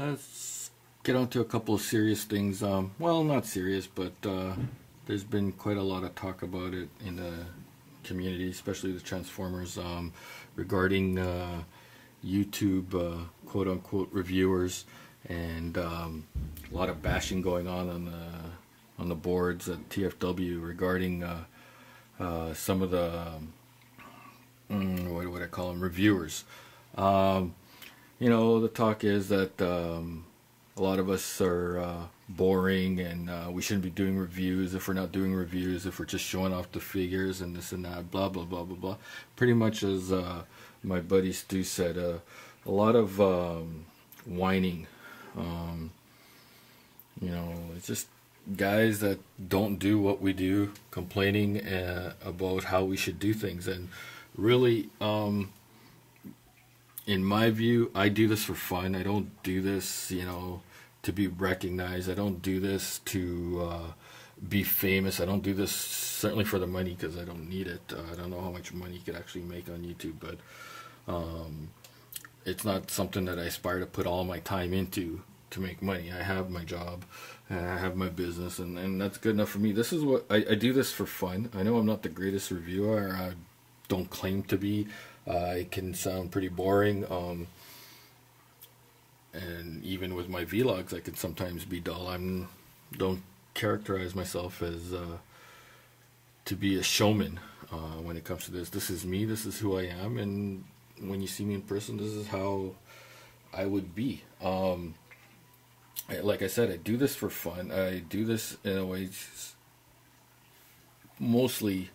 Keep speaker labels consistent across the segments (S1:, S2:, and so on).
S1: Let's get on to a couple of serious things. Well, not serious, but there's been quite a lot of talk about it in the community, especially the Transformers, regarding YouTube quote-unquote reviewers, and a lot of bashing going on the boards at TFW regarding some of the what would I call them, reviewers. You know, the talk is that a lot of us are boring, and we shouldn't be doing reviews. If we're not doing reviews, if we're just showing off the figures and this and that, blah blah blah blah blah. Pretty much as my buddy Stu said, a lot of whining. You know, it's just guys that don't do what we do, complaining about how we should do things. And really, in my view, I do this for fun. I don't do this, you know, to be recognized. I don't do this to be famous. I don't do this certainly for the money, because I don't need it. I don't know how much money you could actually make on YouTube, but it's not something that I aspire to put all my time into to make money. I have my job, and I have my business, and that's good enough for me. This is what I do this for fun. I know I'm not the greatest reviewer. I don't claim to be. It can sound pretty boring, and even with my vlogs, I can sometimes be dull. Don't characterize myself as to be a showman when it comes to this. This is me. This is who I am, and when you see me in person, this is how I would be. Like I said, I do this for fun. I do this in a way, mostly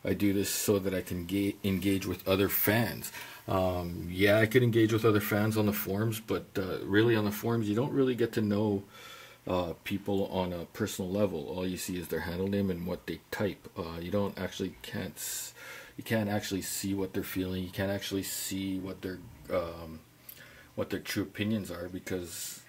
S1: I do this so that I can engage with other fans. Yeah, I could engage with other fans on the forums, but really on the forums you don't really get to know people on a personal level. All you see is their handle name and what they type. You can't actually see what they're feeling. You can't actually see what their true opinions are, because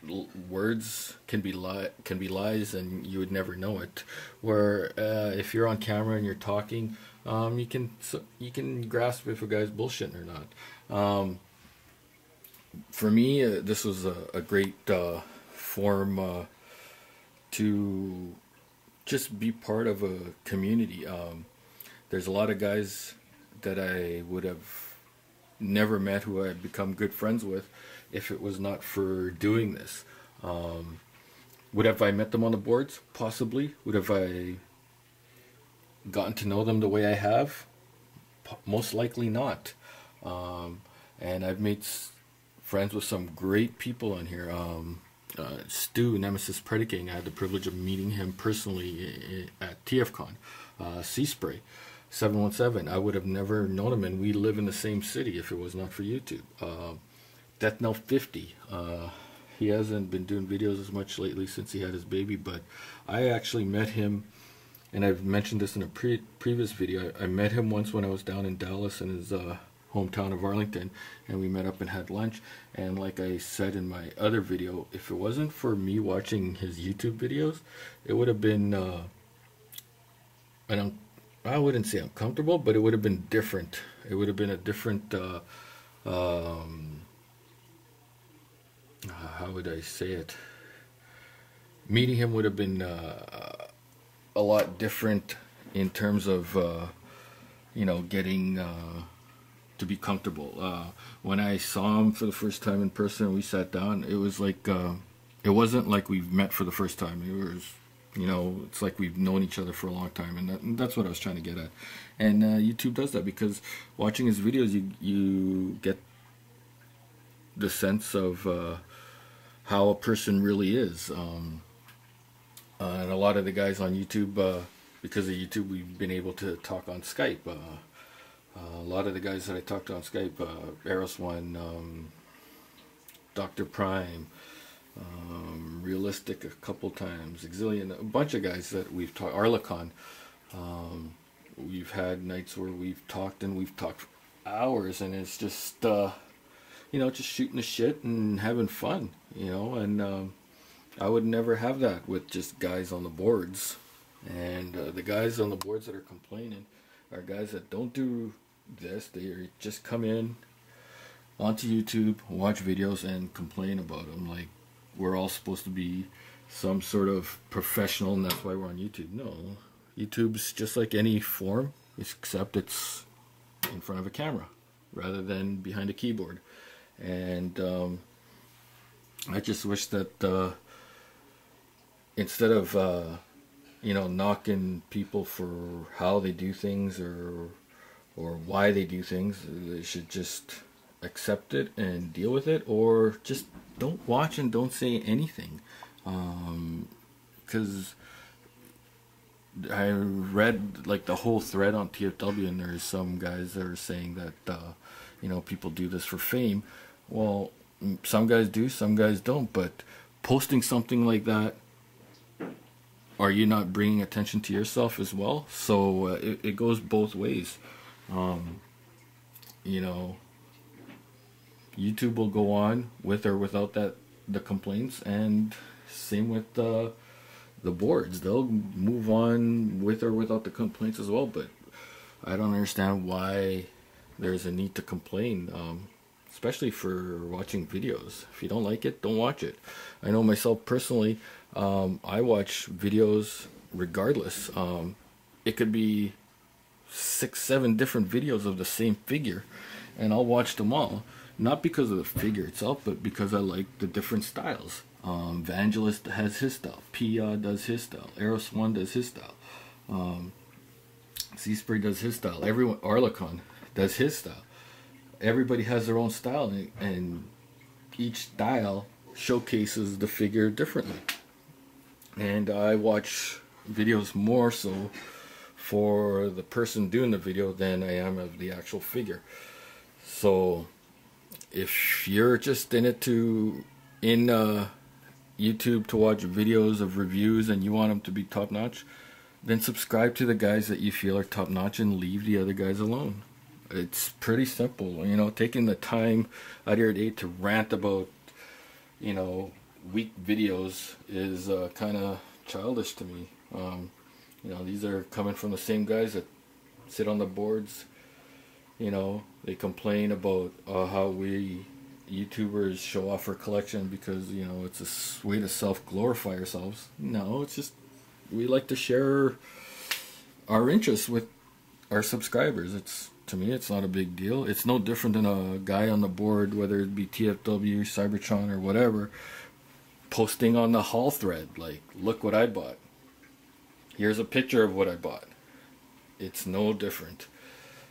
S1: words can be lies, and you would never know it. Where if you're on camera and you're talking, you can grasp if a guy's bullshitting or not. For me, this was a great forum to just be part of a community. There's a lot of guys that I would have never met, who I'd become good friends with, if it was not for doing this. Would have I met them on the boards? Possibly. Would have I gotten to know them the way I have? Most likely not. And I've made friends with some great people on here. Stu, Nemesis Predaking, I had the privilege of meeting him personally at TFCon. Spray 717, I would have never known him, and we live in the same city, if it was not for YouTube. Death Note 50, he hasn't been doing videos as much lately since he had his baby, but I actually met him, and I've mentioned this in a previous video. I met him once when I was down in Dallas, in his hometown of Arlington, and we met up and had lunch. And like I said in my other video, if it wasn't for me watching his YouTube videos, it would have been I wouldn't say uncomfortable, but it would have been different. It would have been a different how would I say it? Meeting him would have been a lot different in terms of you know, getting to be comfortable. When I saw him for the first time in person, we sat down. It was like it wasn't like we've met for the first time. It was, you know, it's like we've known each other for a long time, and that's what I was trying to get at. And YouTube does that, because watching his videos, you get the sense of how a person really is. And a lot of the guys on YouTube, because of YouTube, we've been able to talk on Skype. A lot of the guys that I talked to on Skype, Eros1, Dr. Prime, Realistic a couple times, Exilian, a bunch of guys that we've talked, Arlecon. We've had nights where we've talked, and we've talked for hours, and it's just you know, just shooting the shit and having fun, you know. And I would never have that with just guys on the boards. And the guys on the boards that are complaining are guys that don't do this. They just come in onto YouTube, watch videos, and complain about them. Like, we're all supposed to be some sort of professional, and that's why we're on YouTube. No, YouTube's just like any form, except it's in front of a camera rather than behind a keyboard. And I just wish that instead of you know, knocking people for how they do things or why they do things, they should just accept it and deal with it, or just don't watch and don't say anything. Because I read like the whole thread on TFW, and there's some guys that are saying that you know, people do this for fame. Well, some guys do, some guys don't, but posting something like that, are you not bringing attention to yourself as well? So it goes both ways. You know, YouTube will go on with or without the complaints, and same with the boards. They'll move on with or without the complaints as well. But I don't understand why there's a need to complain, especially for watching videos. If you don't like it, don't watch it. I know myself personally, I watch videos regardless. It could be 6, 7 different videos of the same figure, and I'll watch them all. Not because of the figure itself, but because I like the different styles. Vangelist has his style, Pia does his style, Eros 1 does his style, Z-Spray does his style, everyone, Arlecon does his style. Everybody has their own style, and each style showcases the figure differently. And I watch videos more so for the person doing the video than I am of the actual figure. So if you're just in it YouTube to watch videos of reviews and you want them to be top notch, then subscribe to the guys that you feel are top notch and leave the other guys alone. It's pretty simple. You know, taking the time out of your day to rant about, you know, weak videos is kind of childish to me. You know, these are coming from the same guys that sit on the boards. You know, they complain about how we YouTubers show off our collection because, you know, it's a way to self-glorify ourselves. No, it's just we like to share our interests with our subscribers. To me, it's not a big deal. It's no different than a guy on the board, whether it be TFW, Cybertron, or whatever, posting on the haul thread, like, look what I bought. Here's a picture of what I bought. It's no different.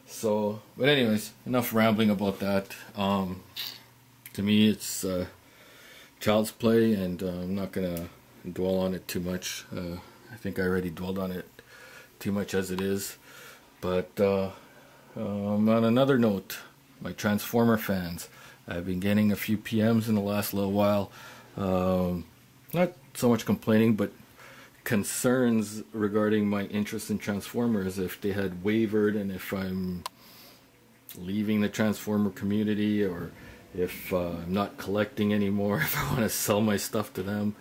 S1: So, but anyways, enough rambling about that. To me, it's child's play, and I'm not gonna dwell on it too much. I think I already dwelled on it too much as it is. But on another note, my Transformer fans, I've been getting a few PMs in the last little while. Not so much complaining, but concerns regarding my interest in Transformers, if they had wavered, and if I'm leaving the Transformer community, or if I'm not collecting anymore, if I want to sell my stuff to them.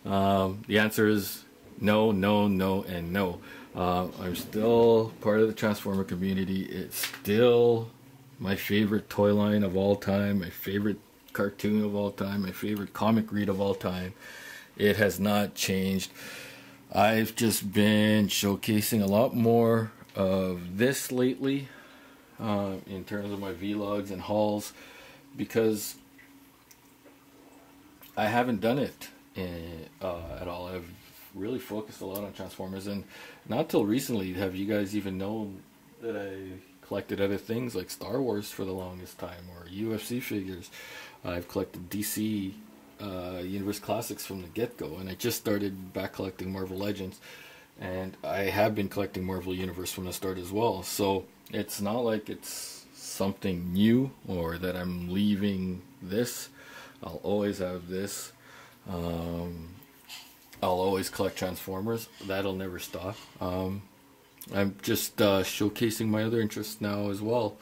S1: The answer is no, no, no, and no. I'm still part of the Transformer community. It's still my favorite toy line of all time, my favorite cartoon of all time, my favorite comic read of all time. It has not changed. I've just been showcasing a lot more of this lately in terms of my vlogs and hauls, because I haven't done it at all. I've really focused a lot on Transformers, and not till recently have you guys even known that I collected other things like Star Wars for the longest time, or UFC figures. I've collected DC Universe Classics from the get-go, and I just started back collecting Marvel Legends, and I have been collecting Marvel Universe from the start as well. So it's not like it's something new or that I'm leaving this. I'll always have this. I'll always collect Transformers. That'll never stop. I'm just showcasing my other interests now as well.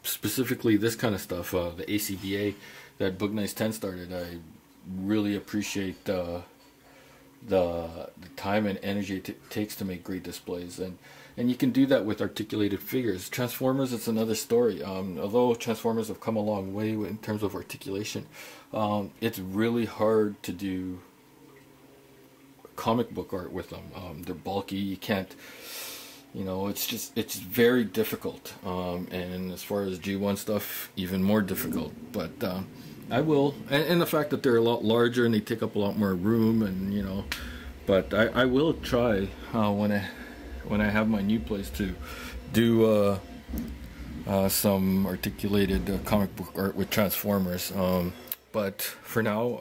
S1: Specifically this kind of stuff, the ACBA that Book Nice 10 started. I really appreciate the the time and energy it takes to make great displays, and you can do that with articulated figures. Transformers, it's another story. Although Transformers have come a long way in terms of articulation, it's really hard to do comic book art with them. They're bulky. You can't, it's very difficult. And as far as G1 stuff, even more difficult. But I will, and the fact that they're a lot larger and they take up a lot more room, and but I will try when I have my new place to do some articulated comic book art with Transformers. But for now,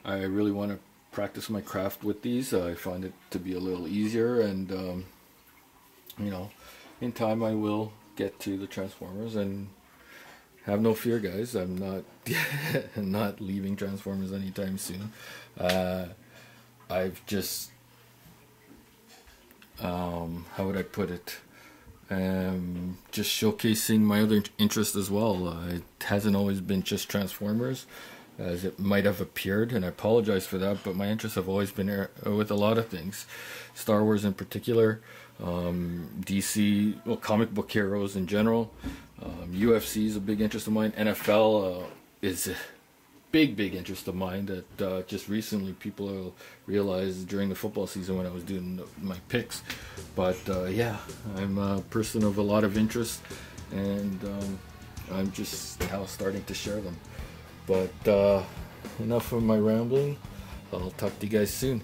S1: I really want to practice my craft with these. I find it to be a little easier, and in time I will get to the Transformers. And have no fear, guys, I'm not not leaving Transformers anytime soon. I've just how would I put it? Just showcasing my other interest as well. It hasn't always been just Transformers, as it might have appeared, and I apologize for that, but my interests have always been with a lot of things. Star Wars in particular, DC, well, comic book heroes in general. UFC is a big interest of mine. NFL is a big interest of mine that just recently people realized during the football season when I was doing my picks. But yeah, I'm a person of a lot of interest, and I'm just now starting to share them. But enough of my rambling. I'll talk to you guys soon.